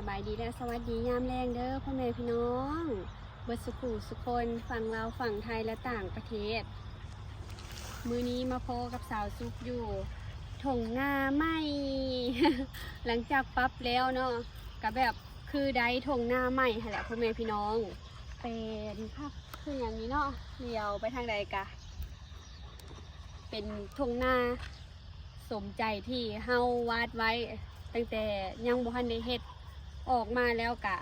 บายดีและสวัสดียามแรงเด้อพ่อแม่พี่น้องเบิดสุขุสุคนฝั่งลาวฝั่งไทยและต่างประเทศมื้อนี้มาพบกับสาวซุกอยู่ถงนาไม่ หลังจากปรับแล้วเนาะกับแบบคือได้ถงนาใหม่ค่ะแหละพ่อแม่พี่น้องเป็นภาพคืออย่างนี้เนาะเลี้ยวไปทางใดกะเป็นถงนาสมใจที่เฮาวาดไว้ตั้งแต่ยังบ่ทันได้เฮ็ดออกมาแล้วกะ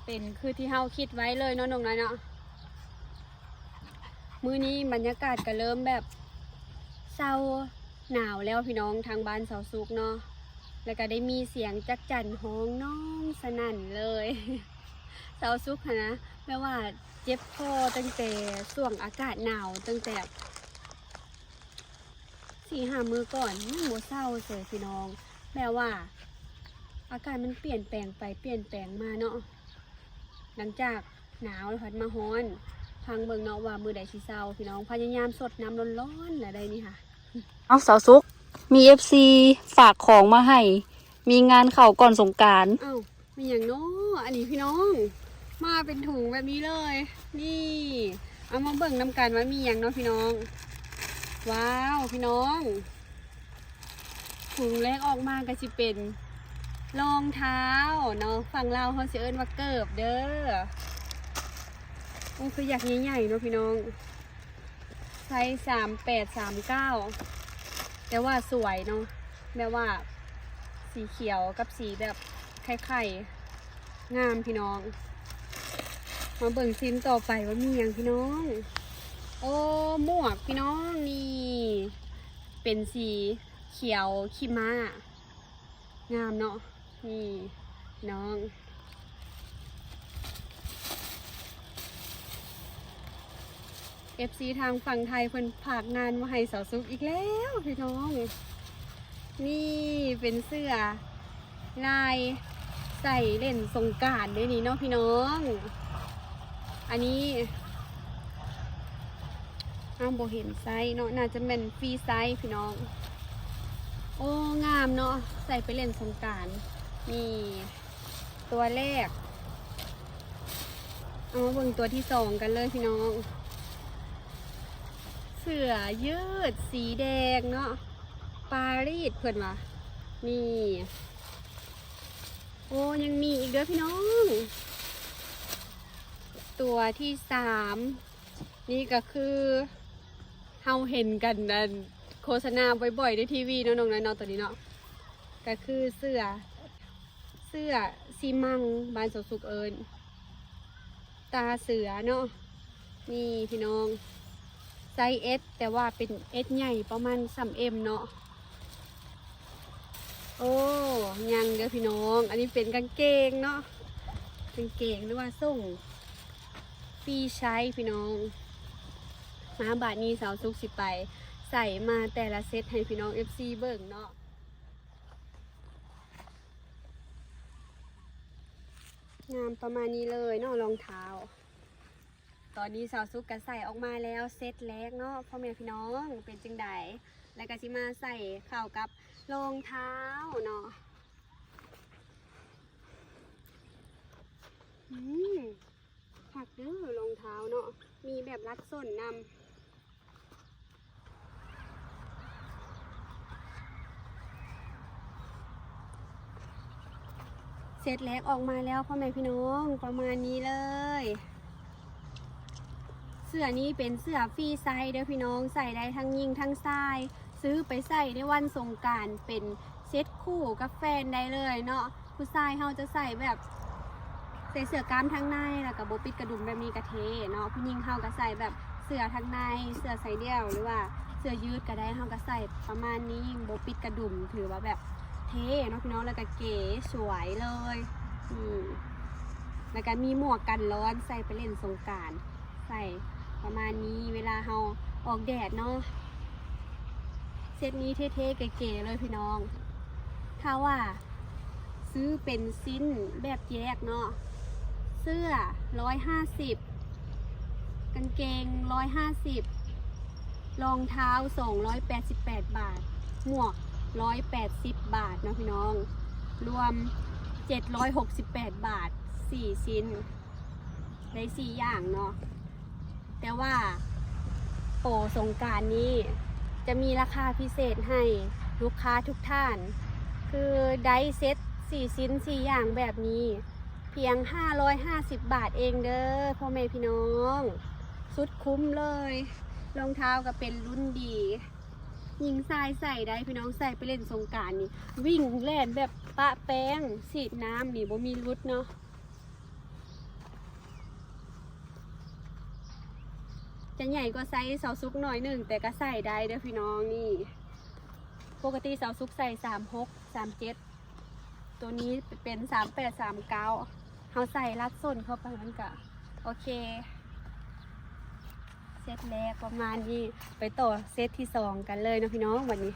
เป็นคือที่เฮาคิดไว้เลยเนาะน้องน้อยเนาะมื้อนี้บรรยากาศก็เริ่มแบบเศร้าหนาวแล้วพี่น้องทางบ้านเสาสุกเนาะแล้วก็ได้มีเสียงจักจั่นฮ้องน้องสนั่นเลยเสาสุกค่ะนะแม้ว่าเจ็บคอตั้งแต่ช่วงอากาศหนาวตั้งแต่4-5 มื้อก่อนยังบ่เศร้าเลยพี่น้องแม้ว่าอากาศมันเปลี่ยนแปลงไปเปลี่ยนแปลงมาเนาะหลังจากหนาวแล้วพัดมาฮ้อนพังเบิ่งเนาะว่ามื้อใดสิเศร้าพี่น้องพยายามสดน้ำร้อนๆแหละได้นี่ค่ะเอาสาวซุกมี FC ฝากของมาให้มีงานเข่าก่อนสงกรานต์ อ้าวมีอย่างเนาะอันนี้พี่น้องมาเป็นถุงแบบนี้เลยนี่เอามาเบิ่งนำกันว่ามีอย่างเนาะพี่น้องว้าวพี่น้องถุงแรกออกมาก็สิเป็นรองเท้าเนาะฝั่งเราเขาสิเอิ้นว่าเกิบเด้อโอ้คืออยากใหญ่ๆเนาะพี่น้องไซส์38-39แต่ว่าสวยเนาะแบบว่าสีเขียวกับสีแบบไข่ๆงามพี่น้องมาเบิ่งชิ้นต่อไปว่ามีอย่างพี่น้องโอ้หมวกพี่น้องนี่เป็นสีเขียวขี้ม้างามเนาะนี่น้องFC ทางฝั่งไทยเพิ่นฝากงานมาให้สาวซุกอีกแล้วพี่น้องนี่เป็นเสื้อลายใส่เล่นสงกรานต์ด้วยนี่เนาะพี่น้องอันนี้อ้าวบ่เห็นไซส์เนาะน่าจะเป็นฟรีไซส์พี่น้องโอ้งามเนาะใส่ไปเล่นสงกรานต์นี่ตัวแรกเอามาเบิ่งตัวที่2กันเลยพี่น้องเสื้อยืดสีแดงเนาะปารีสเพื่อนวะนี่โอ้ยังมีอีกเด้อพี่น้องตัวที่3นี่ก็คือเฮาเห็นกันนั่นโฆษณาบ่อยๆในทีวีเนาะน้องน้อยเนาะตัวนี้เนาะก็คือเสื้อซีมังบ้านสาวสุกเอิญตาเสือเนาะนี่พี่น้องไซส์ S แต่ว่าเป็น S ใหญ่ประมาณ3M เนาะโอ้ยังเด้อพี่น้องอันนี้เป็นกางเกงเนาะกางเกงหรือว่าส่งปีใช้พี่น้องมาบาทนี้สาวซุกสิไปใส่มาแต่ละเซตให้พี่น้อง FC เบิ่งเนาะงามประมาณนี้เลยเนาะรองเท้าตอนนี้สาวซุกก็ใส่ออกมาแล้วเซตแรกเนาะพ่อแม่พี่น้องเป็นจังไดแล้วก็สิมาใส่เข้ากับรองเท้าเนาะผักเด้อรองเท้าเนาะมีแบบรัดส้นนำเซตแรกออกมาแล้วพ่อแม่พี่น้องประมาณนี้เลยเสื้อนี้เป็นเสื้อฟรีไซส์เด้อพี่น้องใส่ได้ทั้งยิงทั้งทรายซื้อไปใส่ในวันสงกรานต์เป็นเซตคู่กับแฟนได้เลยเนาะผู้ชายเขาจะใส่แบบใส่เสื้อกล้ามทั้งในแล้วก็โบปิดกระดุมแบบนี้กระเทเนาะผู้หญิงเขาก็ใส่แบบเสื้อทั้งในเสื้อใส่เดี่ยวหรือว่าเสื้อยืดก็ได้เขาก็ใส่ประมาณนี้โบปิดกระดุมถือว่าแบบเท่เนาะพี่น้องแล้วก็เก๋สวยเลยแล้วก็มีหมวกกันร้อนใส่ไปเล่นสงกรานต์ใส่ประมาณนี้เวลาเราออกแดดเนาะเซตนี้เท่ๆเก๋ๆเลยพี่น้องถ้าว่าซื้อเป็นชิ้นแบบแยกเนาะเสื้อ150กางเกง150รองเท้า288 บาทหมวก180 บาทเนาะพี่น้อง รวม768 บาท4ชิ้นได้4อย่างเนาะแต่ว่าโปรสงกรานต์นี้จะมีราคาพิเศษให้ลูกค้าทุกท่าน คือได้เซ็ต4ชิ้น4อย่างแบบนี้เพียง550 บาทเองเด้อพ่อแม่พี่น้องสุดคุ้มเลยรองเท้าก็เป็นรุ่นดียิงทรายใส่ได้พี่น้องใส่ไปเล่นสงกรานต์นี่วิ่งเล่นแบบปะแป้งฉีดน้ำนี่บ่มีรุดเนาะจะใหญ่กว่าไซส์สาวซุกหน่อยหนึ่งแต่ก็ใส่ได้เด้อพี่น้องนี่ปกติสาวซุกใส่36 37ตัวนี้เป็น38 39เขาใส่รัดส้นเข้าไปมันก็โอเคเซตแรกประมาณนี้ไปต่อเซตที่2กันเลยนะพี่น้องวันนี้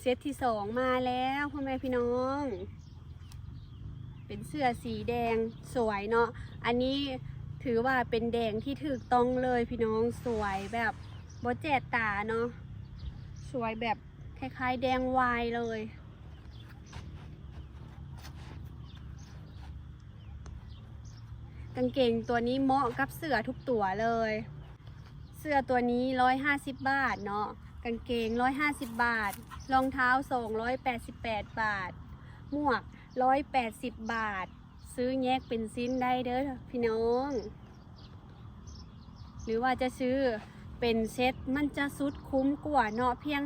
เซตที่2มาแล้วพ่อแม่พี่น้องเป็นเสื้อสีแดงสวยเนาะอันนี้ถือว่าเป็นแดงที่ถูกต้องเลยพี่น้องสวยแบบบ่แจกตาเนาะสวยแบบคล้ายๆแดงวายเลยกางเกงตัวนี้เหมาะกับเสื้อทุกตัวเลยเสื้อตัวนี้150 บาทเนาะกางเกง150 บาทรองเท้า288 บาทหมวก180 บาทซื้อแยกเป็นชิ้นได้เด้อพี่น้องหรือว่าจะซื้อเป็นเซ็ตมันจะสุดคุ้มกว่าเนาะเพียง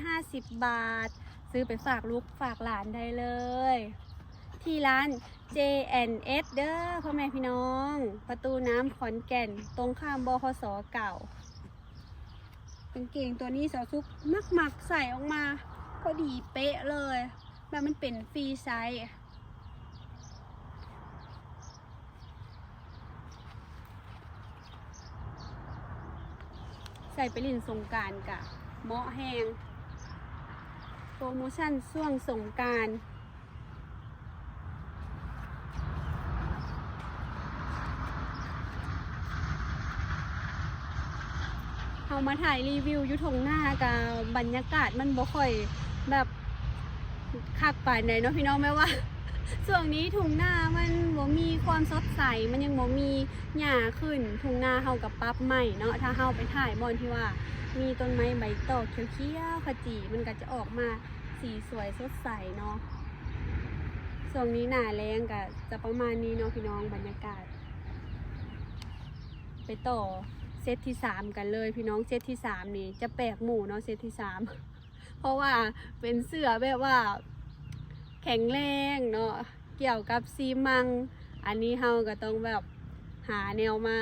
550 บาทซื้อไปฝากลูกฝากหลานได้เลยที่ร้าน J&S เด้อพ่อแม่พี่น้องประตูน้ำขอนแก่นตรงข้ามบขส.เก่ากางเกงตัวนี้สาวซุกมักใส่ออกมาพอดีเป๊ะเลยแบบมันเป็นฟรีไซส์ใส่ไปเล่นสงกรานต์กะเหมาะแหงโปรโมชั่นช่วงสงกรานต์เอามาถ่ายรีวิวอยู่ทงหน้ากับบรรยากาศมันบ่ค่อยแบบคักปานใดเนาะพี่น้องแม้ว่าช่วงนี้ทุ่งนามันบ่มีความสดใสมันยังบ่มีหญ้าขึ้นทุ่งนาเฮากับปรับใหม่เนาะถ้าเฮาไปถ่ายบอนที่ว่ามีต้นไม้ใบตอกเขียวๆขจีมันก็จะออกมาสีสวยสดใสเนาะช่วงนี้หน้าแล้งก็จะประมาณนี้เนาะพี่น้องบรรยากาศไปต่อเซตที่3กันเลยพี่น้องเซตที่3นี่จะแปลกหมู่เนาะเซตที่3เพราะว่าเป็นเสื้อแบบว่าแข็งแรงเนาะเกี่ยวกับซีมังอันนี้เฮาก็ต้องแบบหาแนวมา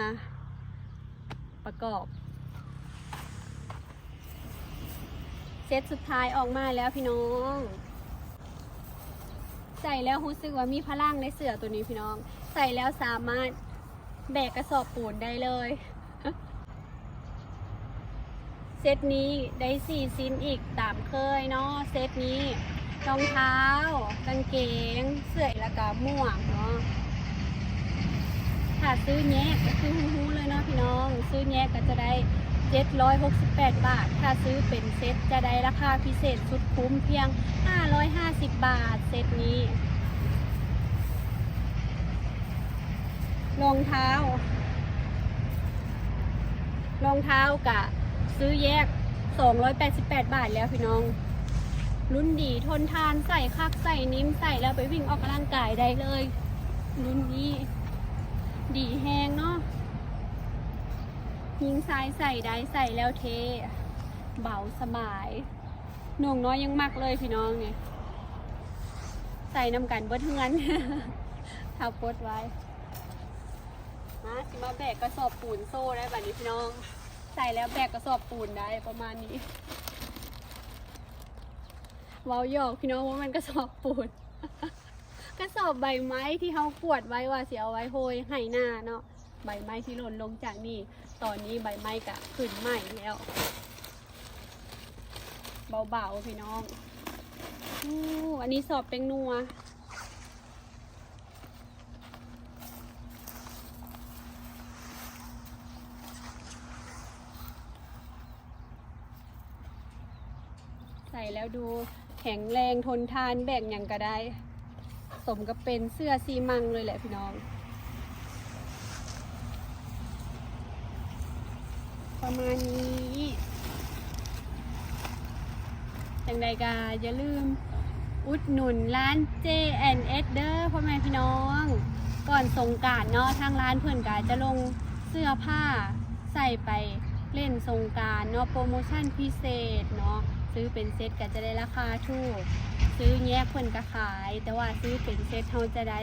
ประกอบเซตสุดท้ายออกมาแล้วพี่น้องใส่แล้วรู้สึกว่ามีพลังในเสื้อตัวนี้พี่น้องใส่แล้วสามารถแบกกระสอบปูนได้เลยเซตนี้ได้4ชิ้นอีกตามเคยเนาะเซตนี้รองเท้ากางเกงเสื้อแล้วก็หมวกเนาะถ้าซื้อแยกก็คือฮู้เลยเนาะพี่น้องซื้อแยกก็จะได้768 บาทถ้าซื้อเป็นเซตจะได้ราคาพิเศษสุดคุ้มเพียง550 บาทเซตนี้รองเท้ากะซื้อแยก288 บาทแล้วพี่น้องรุ่นดีทนทานใส่คักใส่นิ่มใส่แล้วไปวิ่งออกกำลังกายได้เลยรุ่นนี้ดีแฮงเนาะยิงซ้ายใส่ได้ใส่แล้วเทเบาสบายหน่วงน้อยยังมักเลยพี่น้องเนี่ยใส่น้ำกันเบิดเงินทับปดไว้สิมาแบกกระสอบปูนโซ่ได้แบบนี้พี่น้องใส่แล้วแบกกระสอบปูนได้ประมาณนี้เว้าหยอกพี่น้องว่ามันกระสอบปูน กระสอบใบไม้ที่เขากวดไว้ว่าเสียเอาไว้โหยไห่หน้าเนาะใบไม้ที่หล่นลงจากนี่ตอนนี้ใบไม้กะขึ้นใหม่แล้วเบาๆพี่น้องอันนี้สอบเป็นนัวใส่แล้วดู แข็งแรงทนทานแบกหยังก็ได้ สมกับเป็นเสื้อซีมังเลยแหละพี่น้อง ประมาณนี้จังใดก็อย่าลืมอุดหนุนร้าน J&S เด้อพ่อแม่พี่น้อง ก่อนสงกรานต์เนาะทางร้านเพื่อนก็จะลงเสื้อผ้าใส่ไปเล่นสงกรานต์เนาะโปรโมชั่นพิเศษเนาะซื้อเป็นเซตก็จะได้ราคาถูกซื้อแยกเพื่อนก็ขาย แต่ว่าซื้อเป็นเซตเขาจะได้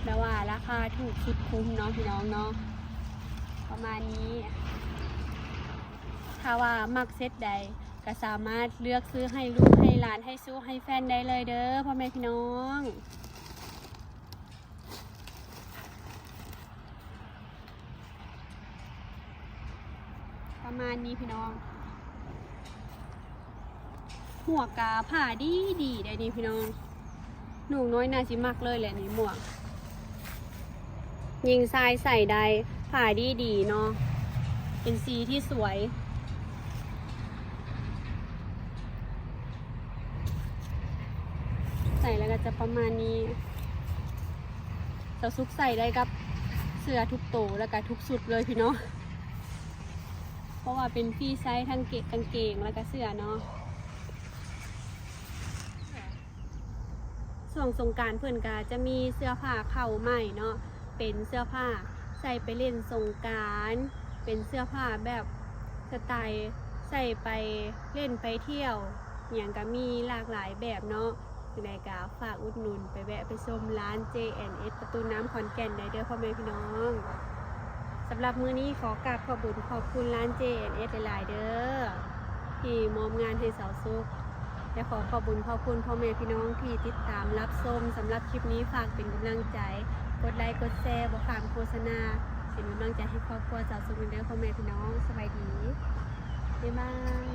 แบบว่าราคาถูกสุดคุ้มเนาะพี่น้องเนาะประมาณนี้ถ้าว่ามักเซตใดก็สามารถเลือกซื้อให้ลูกให้หลานให้สู้ให้แฟนได้เลยเด้อพ่อแม่พี่น้องประมาณนี้พี่น้องหมวกกาผ่าดีได้นี่พี่น้องหนูน้อยน่าสิมักเลยแหละนี่หมวกยิงทรายใส่ได้ผ่าดีเนาะเป็นสีที่สวยใส่แล้วก็จะประมาณนี้จะซุกใส่ได้กับเสื้อทุกโตแล้วก็ทุกสุดเลยพี่น้องเพราะว่าเป็นฟรีไซส์ทั้งกางเกงแล้วก็เสื้อเนาะส่วนสงกรานต์เพื่อนก็จะมีเสื้อผ้าเข่าใหม่เนาะเป็นเสื้อผ้าใส่ไปเล่นสงกรานต์เป็นเสื้อผ้าแบบสไตล์ใส่ไปเล่นไปเที่ยวอย่างก็มีหลากหลายแบบเนาะในกาฝากอุดหนุนไปแวะไปชมร้าน J&S ประตูน้ำขอนแก่นได้เด้อพ่อแม่พี่น้องสำหรับมื้อนี้ขอกราบขอบคุณร้าน J&S หลายๆเด้อที่มอบงานให้สาวซุกและขอบคุณพ่อแม่พี่น้องที่ติดตามรับชมสำหรับคลิปนี้ฝากเป็นกำลังใจกดไลค์กดแชร์บ่ข้ามโฆษณาเป็นกำลังใจให้ครอบครัวสาวซุกเด้อพ่อแม่พี่น้องสบายดีบ๊ายบาย